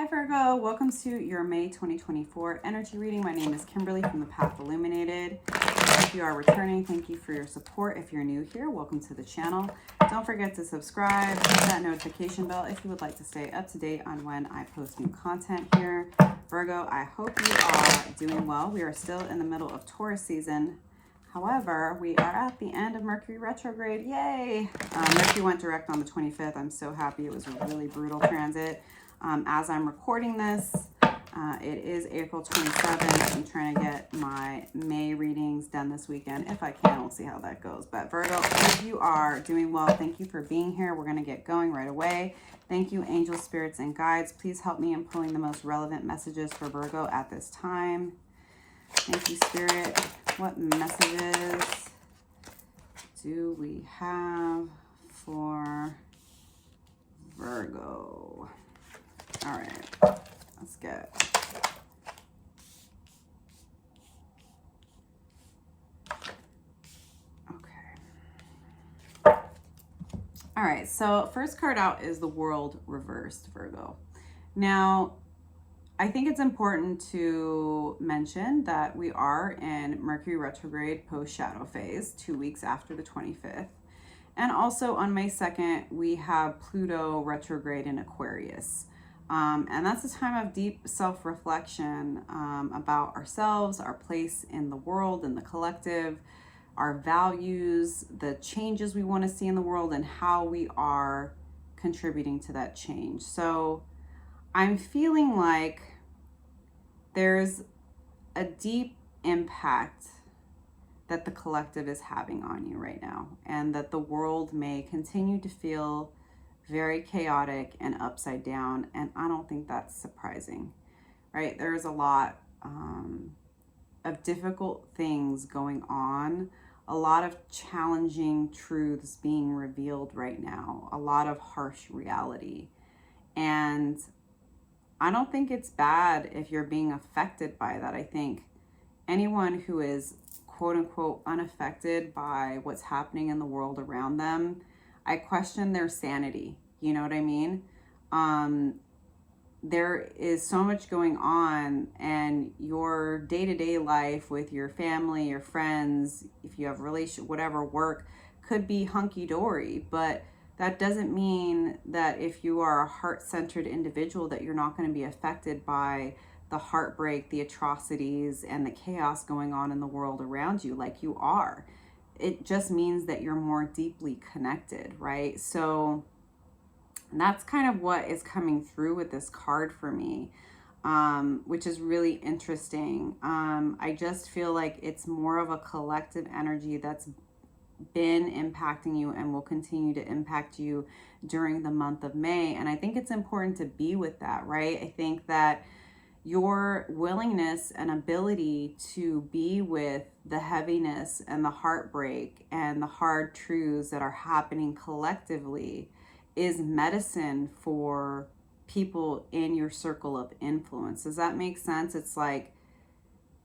Hi Virgo, welcome to your May 2024 energy reading. My name is Kimberly from the Path Illuminated. If you are returning, thank you for your support. If you're new here, welcome to the channel. Don't forget to subscribe, hit that notification bell if you would like to stay up to date on when I post new content here. Virgo, I hope you are doing well. We are still in the middle of Taurus season. However, we are at the end of Mercury retrograde. Yay! Mercury went direct on the 25th. I'm so happy. It was a really brutal transit. As I'm recording this, it is April 27th. I'm trying to get my May readings done this weekend. If I can, we'll see how that goes. But Virgo, if you are doing well, thank you for being here. We're going to get going right away. Thank you, angels, spirits, and guides. Please help me in pulling the most relevant messages for Virgo at this time. Thank you, Spirit. What messages do we have for Virgo? All right, let's get okay. All right, so first card out is the World reversed, Virgo. Now, I think it's important to mention that we are in Mercury retrograde post-shadow phase, 2 weeks after the 25th. And also on May 2nd, we have Pluto retrograde in Aquarius. And that's a time of deep self-reflection about ourselves, our place in the world, in the collective, our values, the changes we want to see in the world, and how we are contributing to that change. So I'm feeling like there's a deep impact that the collective is having on you right now, and that the world may continue to feel very chaotic and upside down, and I don't think that's surprising, right? There's a lot of difficult things going on, a lot of challenging truths being revealed right now, a lot of harsh reality, and I don't think it's bad if you're being affected by that. I think anyone who is quote unquote unaffected by what's happening in the world around them, I question their sanity. You know what I mean? There is so much going on, and your day-to-day life with your family, your friends, if you have relationship, whatever, work, could be hunky-dory, but that doesn't mean that if you are a heart-centered individual that you're not going to be affected by the heartbreak, the atrocities, and the chaos going on in the world around you, like you are. It just means that you're more deeply connected, right? So that's kind of what is coming through with this card for me, which is really interesting. I just feel like it's more of a collective energy that's been impacting you and will continue to impact you during the month of May. And I think it's important to be with that, right? I think that your willingness and ability to be with the heaviness and the heartbreak and the hard truths that are happening collectively is medicine for people in your circle of influence. Does that make sense? It's like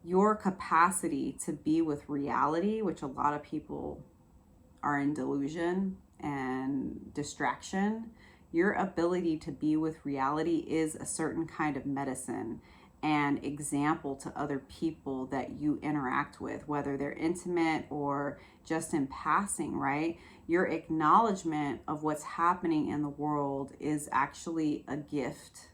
your capacity to be with reality, which a lot of people are in delusion and distraction. Your ability to be with reality is a certain kind of medicine and example to other people that you interact with, whether they're intimate or just in passing, right? Your acknowledgement of what's happening in the world is actually a gift,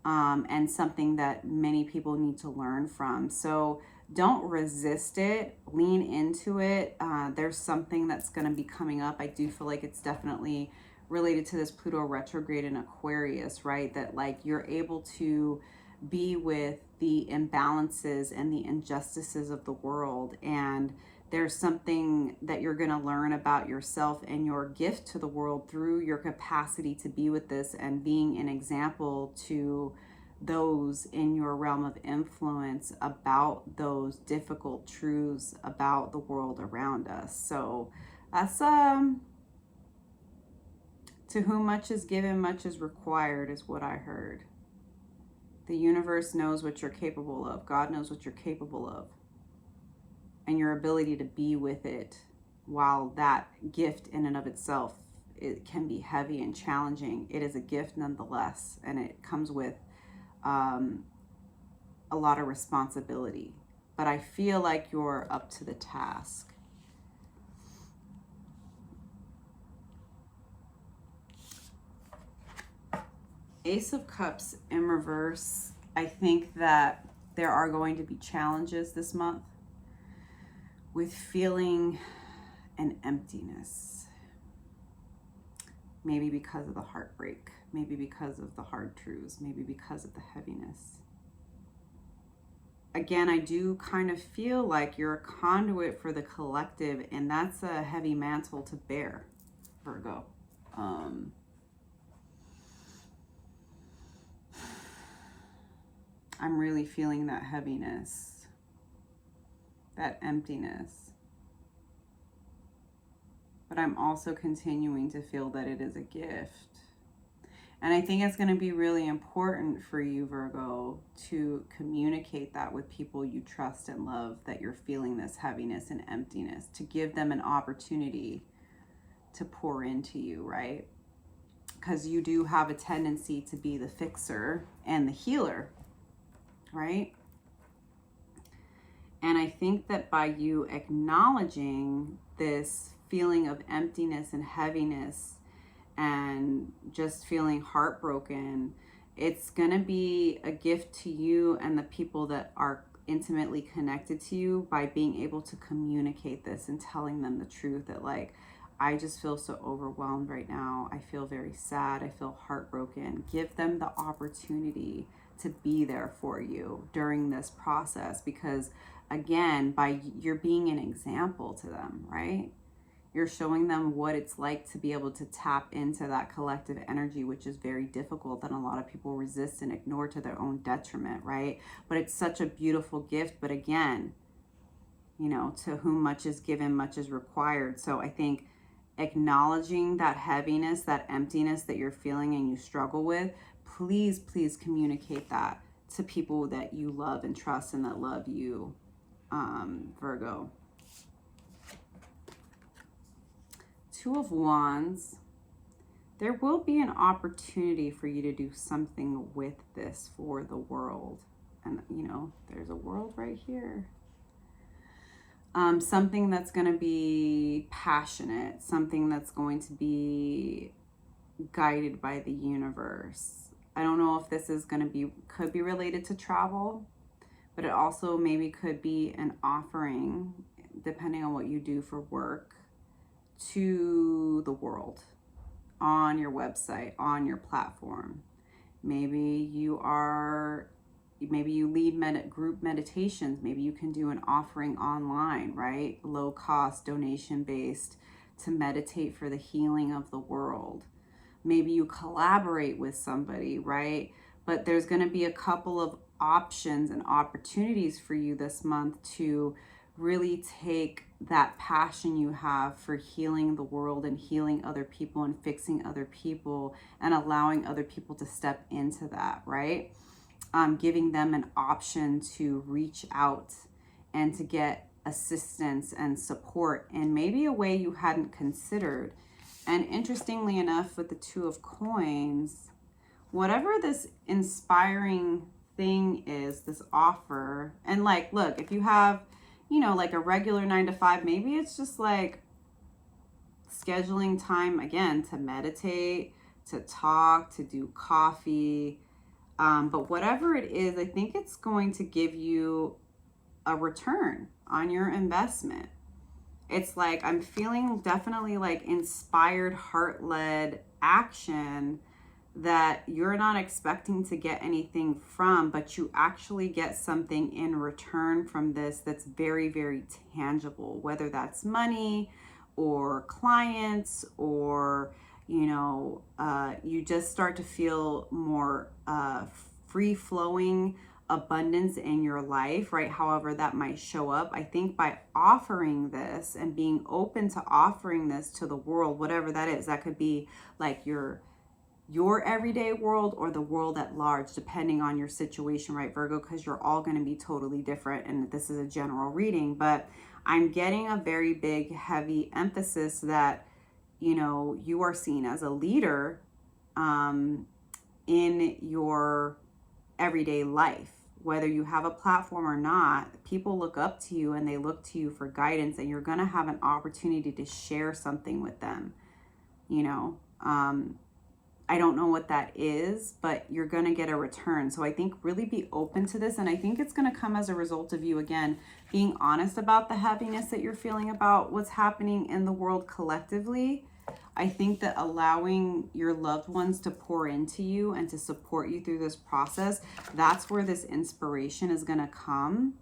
and something that many people need to learn from. So don't resist it, lean into it. There's something that's going to be coming up. I do feel like it's definitely related to this Pluto retrograde in Aquarius, right? That like you're able to be with the imbalances and the injustices of the world, and there's something that you're going to learn about yourself and your gift to the world through your capacity to be with this and being an example to those in your realm of influence about those difficult truths about the world around us. So that's to whom much is given, much is required, is what I heard. The universe knows what you're capable of. God knows what you're capable of. And your ability to be with it, while that gift in and of itself, it can be heavy and challenging, it is a gift nonetheless. And it comes with a lot of responsibility, but I feel like you're up to the task. Ace of Cups in reverse. I think that there are going to be challenges this month with feeling an emptiness. Maybe because of the heartbreak, maybe because of the hard truths, maybe because of the heaviness. Again, I do kind of feel like you're a conduit for the collective, and that's a heavy mantle to bear, Virgo. I'm really feeling that heaviness, that emptiness. But I'm also continuing to feel that it is a gift. And I think it's going to be really important for you, Virgo, to communicate that with people you trust and love, that you're feeling this heaviness and emptiness, to give them an opportunity to pour into you, right? Because you do have a tendency to be the fixer and the healer, right? And I think that by you acknowledging this feeling of emptiness and heaviness and just feeling heartbroken, it's going to be a gift to you and the people that are intimately connected to you by being able to communicate this and telling them the truth that, like, I just feel so overwhelmed right now. I feel very sad. I feel heartbroken. Give them the opportunity to be there for you during this process, because again, by you're being an example to them, right? You're showing them what it's like to be able to tap into that collective energy, which is very difficult and a lot of people resist and ignore to their own detriment, right? But it's such a beautiful gift. But again, you know, to whom much is given, much is required. So I think acknowledging that heaviness, that emptiness that you're feeling and you struggle with, please, please communicate that to people that you love and trust and that love you, Virgo. Two of Wands. There will be an opportunity for you to do something with this for the world. And, you know, there's a world right here. Something that's going to be passionate, something that's going to be guided by the universe. I don't know if this is going to be, could be related to travel, but it also maybe could be an offering, depending on what you do for work, to the world on your website, on your platform. Maybe you lead group meditations. Maybe you can do an offering online, right? Low cost, donation based, to meditate for the healing of the world. Maybe you collaborate with somebody, right? But there's going to be a couple of options and opportunities for you this month to really take that passion you have for healing the world and healing other people and fixing other people and allowing other people to step into that, right? Giving them an option to reach out and to get assistance and support in maybe a way you hadn't considered. And interestingly enough, with the Two of Coins, whatever this inspiring thing is, this offer, and like, look, if you have, you know, like a regular 9-to-5, maybe it's just like scheduling time again to meditate, to talk, to do coffee. But whatever it is, I think it's going to give you a return on your investment. It's like, I'm feeling definitely like inspired, heart-led action that you're not expecting to get anything from, but you actually get something in return from this that's very, very tangible, whether that's money or clients or, you know, you just start to feel more free-flowing abundance in your life, right? However that might show up. I think by offering this and being open to offering this to the world, whatever that is, that could be like your everyday world or the world at large, depending on your situation, right, Virgo? Because you're all going to be totally different, and this is a general reading, but I'm getting a very big, heavy emphasis that, you know, you are seen as a leader in your everyday life. Whether you have a platform or not, people look up to you and they look to you for guidance, and you're going to have an opportunity to share something with them. You know, I don't know what that is, but you're going to get a return. So I think really be open to this. And I think it's going to come as a result of you, again, being honest about the heaviness that you're feeling about what's happening in the world collectively. I think that allowing your loved ones to pour into you and to support you through this process, that's where this inspiration is going to come.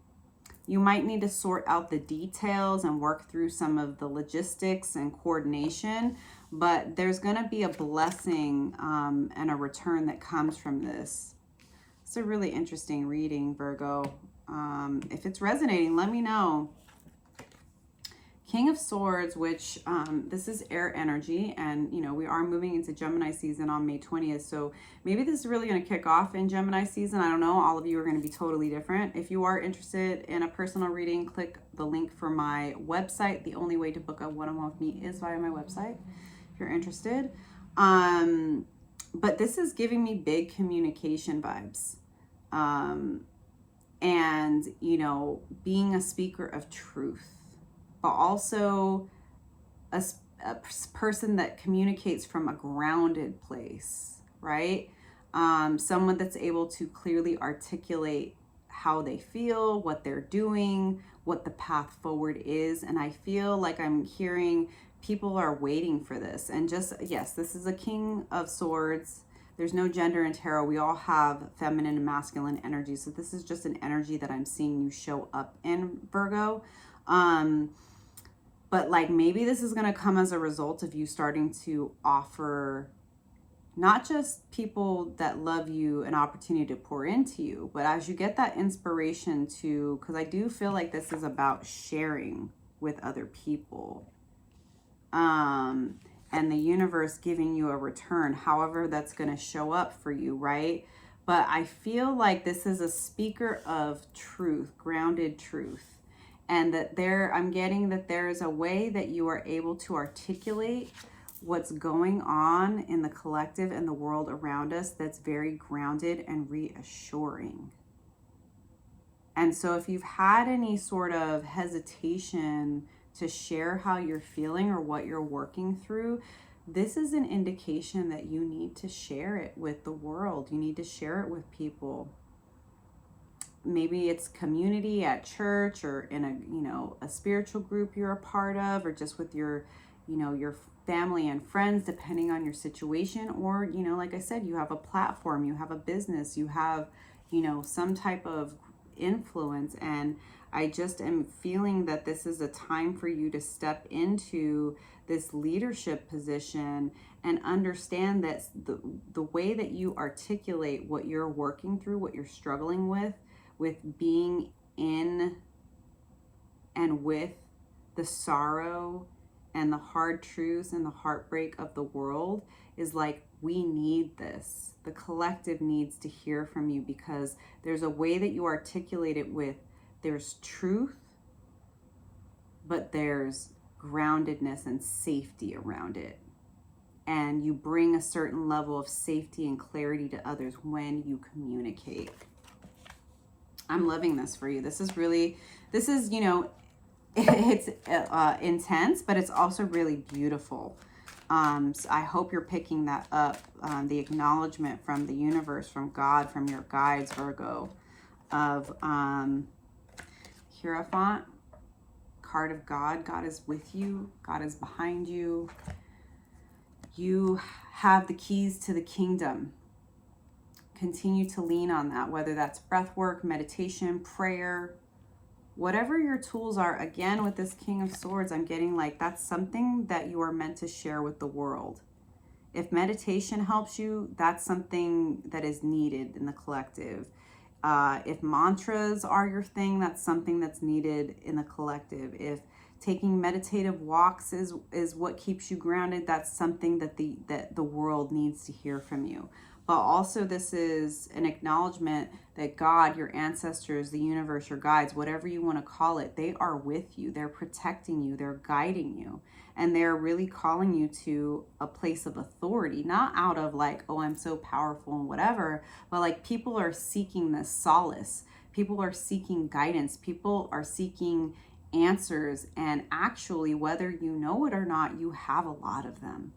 You might need to sort out the details and work through some of the logistics and coordination, but there's going to be a blessing and a return that comes from this. It's a really interesting reading, Virgo. If it's resonating, let me know. King of Swords, which this is air energy, and you know, we are moving into Gemini season on May 20th, so maybe this is really going to kick off in Gemini season. I don't know, all of you are going to be totally different. If you are interested in a personal reading, click the link for my website. The only way to book a one-on-one with me is via my website if you're interested. But this is giving me big communication vibes, and you know, being a speaker of truth, but also a person that communicates from a grounded place, right? Someone that's able to clearly articulate how they feel, what they're doing, what the path forward is. And I feel like I'm hearing people are waiting for this. And just, yes, this is a King of Swords. There's no gender in tarot. We all have feminine and masculine energy. So this is just an energy that I'm seeing you show up in, Virgo. But like maybe this is going to come as a result of you starting to offer not just people that love you an opportunity to pour into you, but as you get that inspiration to, because I do feel like this is about sharing with other people. And the universe giving you a return, however that's going to show up for you, right? But I feel like this is a speaker of truth, grounded truth. And that I'm getting that there is a way that you are able to articulate what's going on in the collective and the world around us that's very grounded and reassuring. And so if you've had any sort of hesitation to share how you're feeling or what you're working through, this is an indication that you need to share it with the world. You need to share it with people. Maybe it's community at church or in a, you know, a spiritual group you're a part of, or just with your, you know, your family and friends, depending on your situation. Or, you know, like I said, you have a platform, you have a business, you have, you know, some type of influence. And I just am feeling that this is a time for you to step into this leadership position and understand that the way that you articulate what you're working through, what you're struggling with being in and with the sorrow and the hard truths and the heartbreak of the world, is like, we need this. The collective needs to hear from you, because there's a way that you articulate it with, there's truth, but there's groundedness and safety around it. And you bring a certain level of safety and clarity to others when you communicate. I'm loving this for you. This is, you know, it's intense, but it's also really beautiful. So I hope you're picking that up. The acknowledgement from the universe, from God, from your guides, Virgo, of Hierophant, card of God. God is with you. God is behind you. You have the keys to the kingdom. Continue to lean on that, whether that's breath work, meditation, prayer, whatever your tools are. Again, with this King of Swords, I'm getting like that's something that you are meant to share with the world. If meditation helps you, that's something that is needed in the collective. If mantras are your thing, that's something that's needed in the collective. If taking meditative walks is what keeps you grounded, that's something that the world needs to hear from you. but also this is an acknowledgement that God, your ancestors, the universe, your guides, whatever you want to call it, they are with you. They're protecting you. They're guiding you. And they're really calling you to a place of authority, not out of like, oh, I'm so powerful and whatever, but like people are seeking this solace. People are seeking guidance. People are seeking answers. And actually, whether you know it or not, you have a lot of them.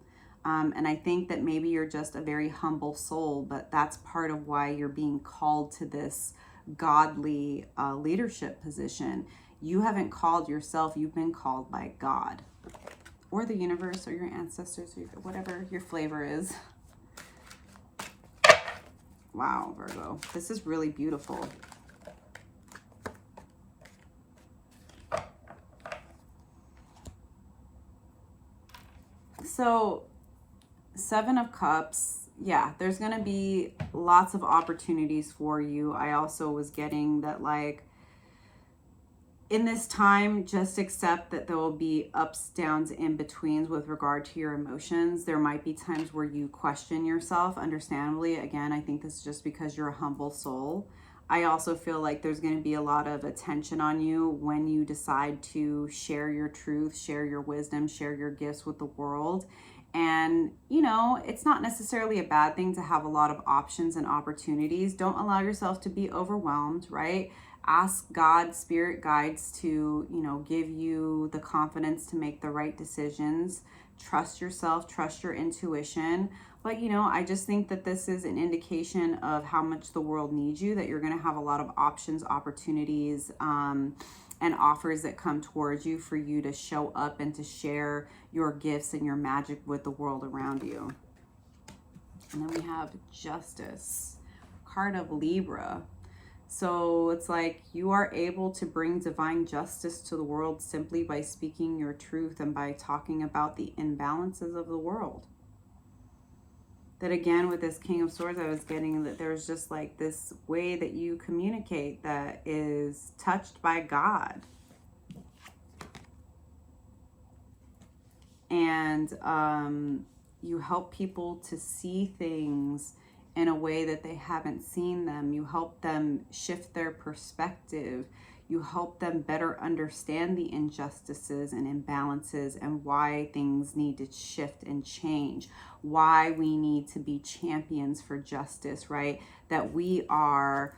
And I think that maybe you're just a very humble soul, but that's part of why you're being called to this godly leadership position. You haven't called yourself, you've been called by God or the universe or your ancestors, or whatever your flavor is. Wow, Virgo, this is really beautiful. So, Seven of Cups, yeah, there's going to be lots of opportunities for you. I also was getting that, like, in this time, just accept that there will be ups, downs, in-betweens with regard to your emotions. There might be times where you question yourself, understandably. Again, I think this is just because you're a humble soul. I also feel like there's going to be a lot of attention on you when you decide to share your truth, share your wisdom, share your gifts with the world. And, you know, it's not necessarily a bad thing to have a lot of options and opportunities. Don't allow yourself to be overwhelmed, right? Ask God, spirit guides to, you know, give you the confidence to make the right decisions. Trust yourself, trust your intuition. But, you know, I just think that this is an indication of how much the world needs you, that you're going to have a lot of options, opportunities, and offers that come towards you for you to show up and to share your gifts and your magic with the world around you. And then we have Justice, card of Libra. So it's like you are able to bring divine justice to the world simply by speaking your truth and by talking about the imbalances of the world. That again, with this King of Swords, I was getting that there's just like this way that you communicate that is touched by God. And you help people to see things in a way that they haven't seen them. You help them shift their perspective. You help them better understand the injustices and imbalances and why things need to shift and change, why we need to be champions for justice, right? That we are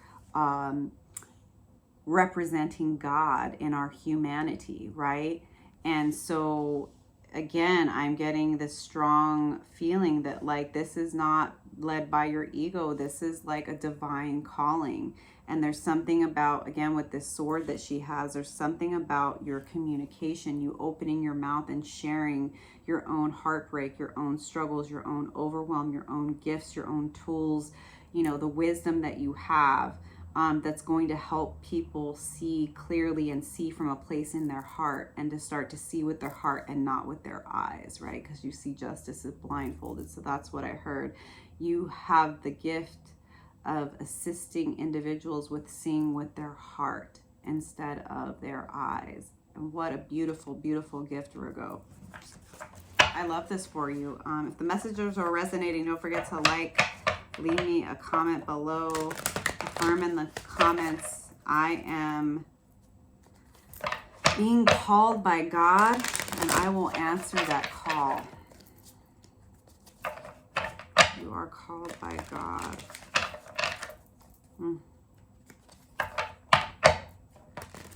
representing God in our humanity, right? And so again, I'm getting this strong feeling that like this is not led by your ego. This is like a divine calling. And there's something about, again, with this sword that she has, there's something about your communication, you opening your mouth and sharing your own heartbreak, your own struggles, your own overwhelm, your own gifts, your own tools, you know, the wisdom that you have. That's going to help people see clearly and see from a place in their heart, and to start to see with their heart and not with their eyes, right? Because you see justice is blindfolded. So that's what I heard. You have the gift of assisting individuals with seeing with their heart instead of their eyes. And what a beautiful, beautiful gift, Virgo. I love this for you. If the messages are resonating, don't forget to like, leave me a comment below. Affirm in the comments, I am being called by God, and I will answer that call. You are called by God.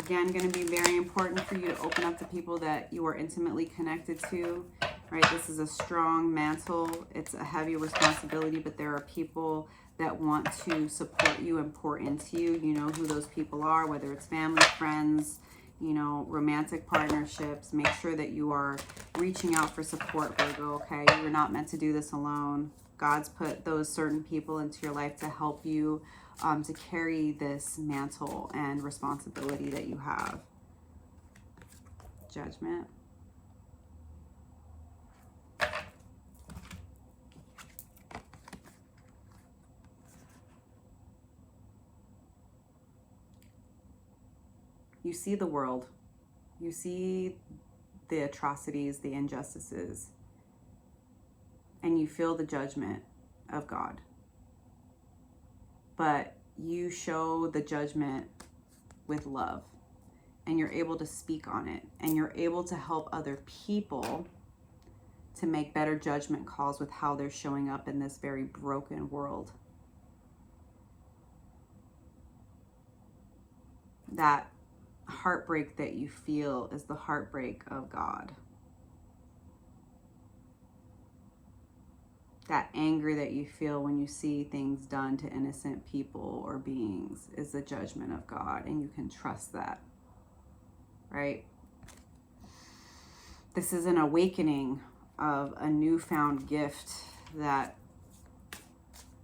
Again, going to be very important for you to open up to people that you are intimately connected to, right? This is a strong mantle. It's a heavy responsibility, but there are people that want to support you and pour into you. You know who those people are, whether it's family, friends, you know, romantic partnerships. Make sure that you are reaching out for support, Virgo, okay? You're not meant to do this alone. God's put those certain people into your life to help you to carry this mantle and responsibility that you have. Judgment. You see the world. You see the atrocities, the injustices, and you feel the judgment of God. but you show the judgment with love, and you're able to speak on it, and you're able to help other people to make better judgment calls with how they're showing up in this very broken world. That heartbreak that you feel is the heartbreak of God. That anger that you feel when you see things done to innocent people or beings is the judgment of God, and you can trust that, right? This is an awakening of a newfound gift that,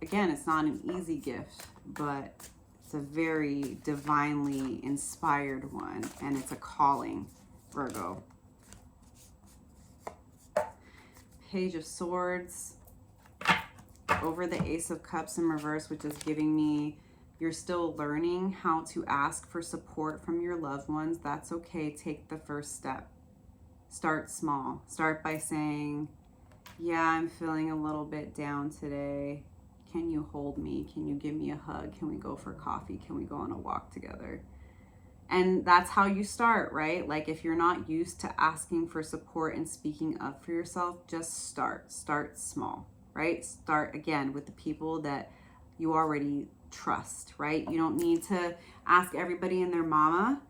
again, it's not an easy gift, but it's a very divinely inspired one, and it's a calling, Virgo. Page of Swords over the Ace of Cups in reverse, which is giving me you're still learning how to ask for support from your loved ones. That's okay. Take the first step. Start small. Start by saying, yeah, I'm feeling a little bit down today. Can you hold me? Can you give me a hug? Can we go for coffee? Can we go on a walk together? And that's how you start, right? Like, if you're not used to asking for support and speaking up for yourself, just start. Start small, right? Start, again, with the people that you already trust, right? You don't need to ask everybody and their mama.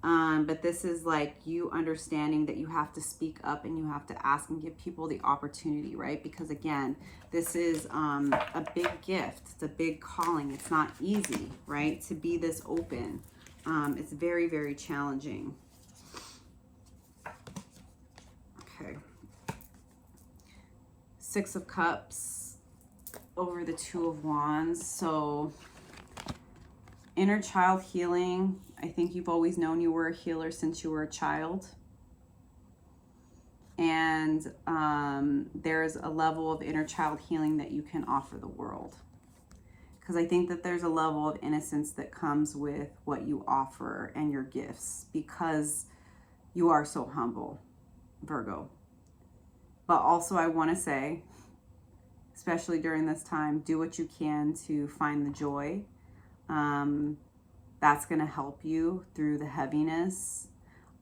But this is like you understanding that you have to speak up and you have to ask and give people the opportunity, right? Because again, this is a big gift. It's a big calling. It's not easy, right? To be this open. It's very, very challenging. Okay. Six of Cups over the Two of Wands. So inner child healing. I think you've always known you were a healer since you were a child. And there's a level of inner child healing that you can offer the world. Because I think that there's a level of innocence that comes with what you offer and your gifts, because you are so humble, Virgo. But also I want to say, especially during this time, do what you can to find the joy. That's going to help you through the heaviness.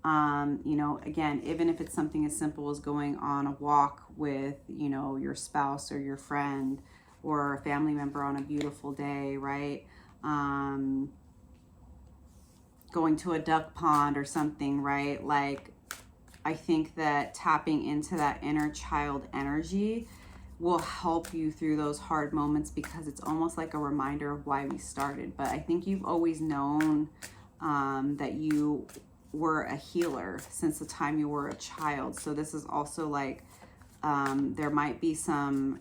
You know, again, even if it's something as simple as going on a walk with, you know, your spouse or your friend or a family member on a beautiful day, right? Going to a duck pond or something, right? Like, I think that tapping into that inner child energy will help you through those hard moments, because it's almost like a reminder of why we started. But I think you've always known that you were a healer since the time you were a child. So this is also like, there might be some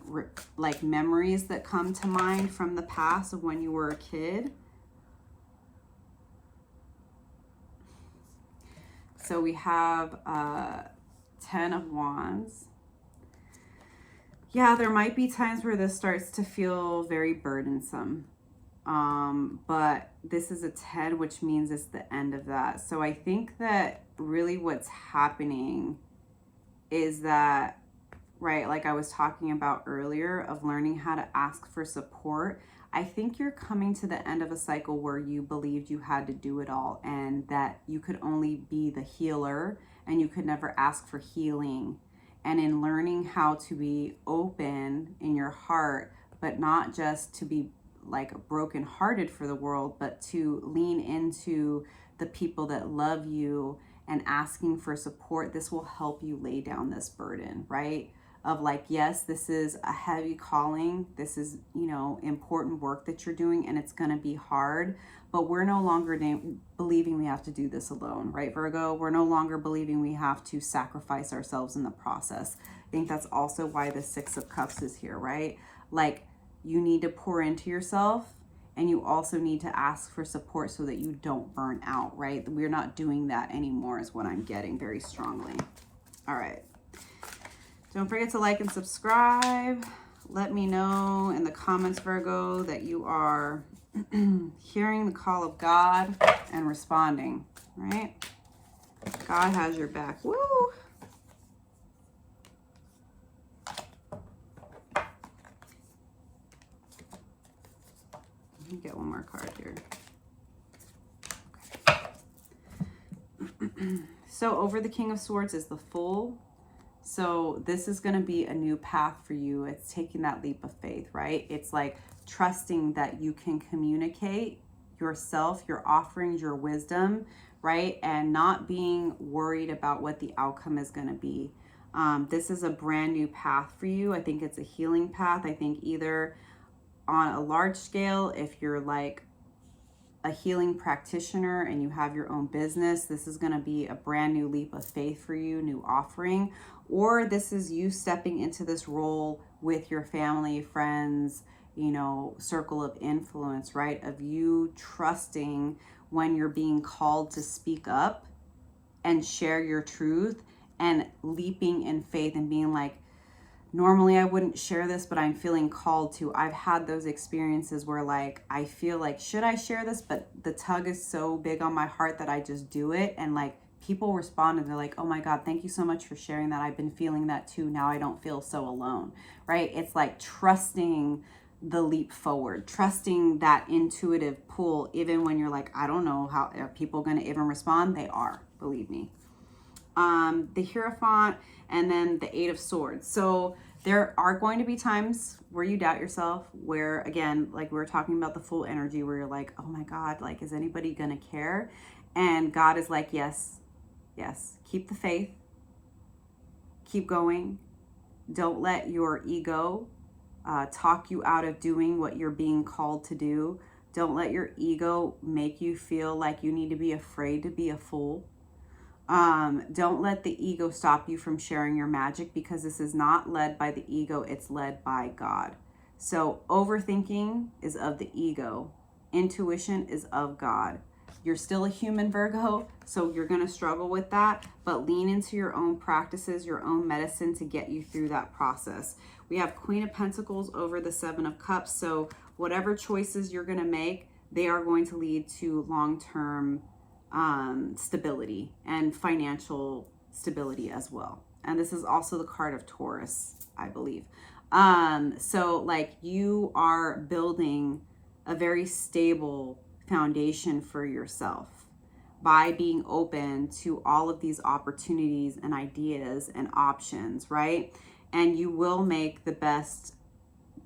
like memories that come to mind from the past of when you were a kid. So we have 10 of Wands. Yeah, there might be times where this starts to feel very burdensome. But this is a 10, which means it's the end of that. So I think that really what's happening is that, right, like I was talking about earlier, of learning how to ask for support. I think you're coming to the end of a cycle where you believed you had to do it all, and that you could only be the healer and you could never ask for healing. And in learning how to be open in your heart, but not just to be like brokenhearted for the world, but to lean into the people that love you and asking for support, this will help you lay down this burden, right? Of like, yes, this is a heavy calling. This is, you know, important work that you're doing, and it's going to be hard, but we're no longer believing we have to do this alone, right, Virgo? We're no longer believing we have to sacrifice ourselves in the process. I think that's also why the Six of Cups is here, right? Like, you need to pour into yourself, and you also need to ask for support so that you don't burn out, right? We're not doing that anymore is what I'm getting very strongly. All right. Don't forget to like and subscribe. Let me know in the comments, Virgo, that you are hearing the call of God and responding, right? God has your back. Woo! me get one more card here. Okay. So over the King of Swords is the Fool. So this is going to be a new path for you. It's taking that leap of faith, right? It's like trusting that you can communicate yourself, your offerings, your wisdom, right? And not being worried about what the outcome is going to be. This is a brand new path for you. I think it's a healing path. I think either on a large scale, if you're like a healing practitioner and you have your own business, this is going to be a brand new leap of faith for you, new offering. Or this is you stepping into this role with your family, friends, you know, circle of influence, right? Of you trusting when you're being called to speak up and share your truth, and leaping in faith and being like, normally I wouldn't share this, but I'm feeling called to. I've had those experiences where like, I feel like, should I share this? But the tug is so big on my heart that I just do it. And like people respond and they're like, oh my God, thank you so much for sharing that. I've been feeling that too. Now I don't feel so alone, right? It's like trusting the leap forward, trusting that intuitive pull, even when you're like, I don't know how are people going to even respond. They are, believe me. The Hierophant, and then the Eight of Swords. So there are going to be times where you doubt yourself, where again, like we were talking about the Fool energy, where you're like, oh my God, like, is anybody gonna care? And God is like, yes, keep the faith, keep going. Don't let your ego talk you out of doing what you're being called to do. Don't let your ego make you feel like you need to be afraid to be a fool. Don't let the ego stop you from sharing your magic, because this is not led by the ego, it's led by God. So overthinking is of the ego. Intuition is of God. You're still a human, Virgo, so you're going to struggle with that, but lean into your own practices, your own medicine to get you through that process. We have Queen of Pentacles over the Seven of Cups. So whatever choices you're going to make, they are going to lead to long-term stability and financial stability as well. And this is also the card of Taurus, I believe. So like you are building a very stable foundation for yourself by being open to all of these opportunities and ideas and options, right? And you will make the best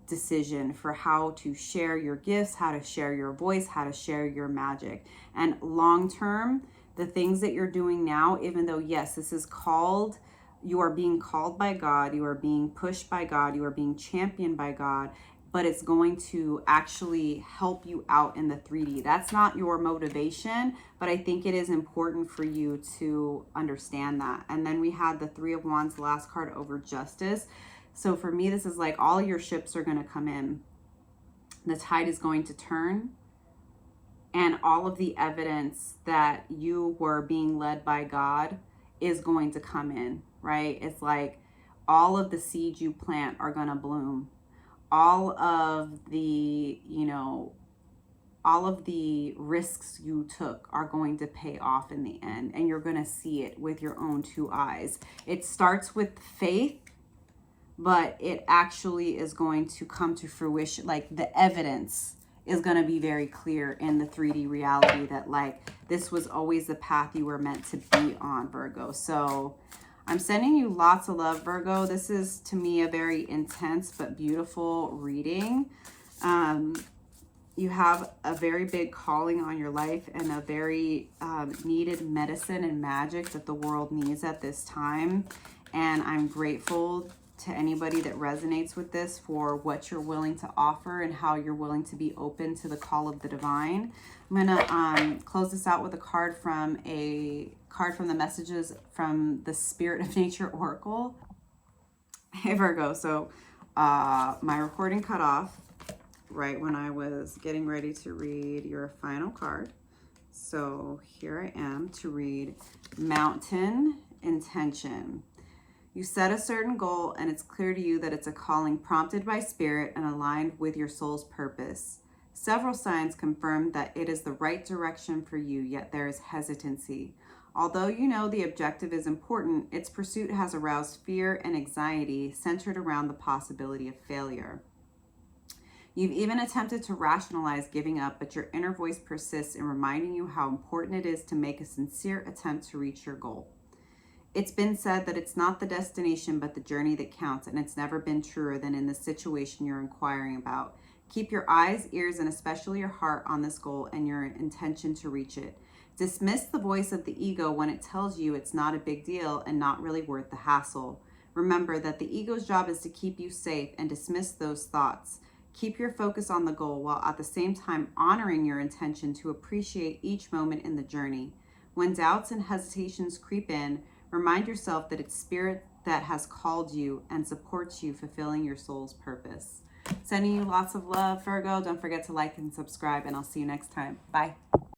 decision for how to share your gifts, how to share your voice, how to share your magic. And long term, the things that you're doing now, even though yes, this is called, you are being called by God, you are being pushed by God, you are being championed by God, but it's going to actually help you out in the 3D. That's not your motivation, but I think it is important for you to understand that. And then we had the Three of Wands, the last card, over Justice. So for me, this is like all your ships are going to come in. The tide is going to turn. And all of the evidence that you were being led by God is going to come in, right? It's like all of the seeds you plant are going to bloom. All of the, all of the risks you took are going to pay off in the end. And you're going to see it with your own two eyes. It starts with faith, but it actually is going to come to fruition. Like the evidence is going to be very clear in the 3D reality that like this was always the path you were meant to be on, Virgo. So I'm sending you lots of love, Virgo. This is to me a very intense but beautiful reading. You have a very big calling on your life and a very needed medicine and magic that the world needs at this time. And I'm grateful to anybody that resonates with this for what you're willing to offer and how you're willing to be open to the call of the divine. I'm gonna close this out with a card from the messages from the Spirit of Nature Oracle. Hey Virgo, so my recording cut off right when I was getting ready to read your final card. So here I am to read Mountain Intention. You set a certain goal and it's clear to you that it's a calling prompted by spirit and aligned with your soul's purpose. Several signs confirm that it is the right direction for you, yet there is hesitancy. Although you know the objective is important, its pursuit has aroused fear and anxiety centered around the possibility of failure. You've even attempted to rationalize giving up, but your inner voice persists in reminding you how important it is to make a sincere attempt to reach your goal. It's been said that it's not the destination, but the journey that counts, and it's never been truer than in the situation you're inquiring about. Keep your eyes, ears, and especially your heart on this goal and your intention to reach it. Dismiss the voice of the ego when it tells you it's not a big deal and not really worth the hassle. Remember that the ego's job is to keep you safe, and dismiss those thoughts. Keep your focus on the goal while at the same time honoring your intention to appreciate each moment in the journey. When doubts and hesitations creep in, remind yourself that it's spirit that has called you and supports you fulfilling your soul's purpose. Sending you lots of love, Virgo. Don't forget to like and subscribe, and I'll see you next time. Bye.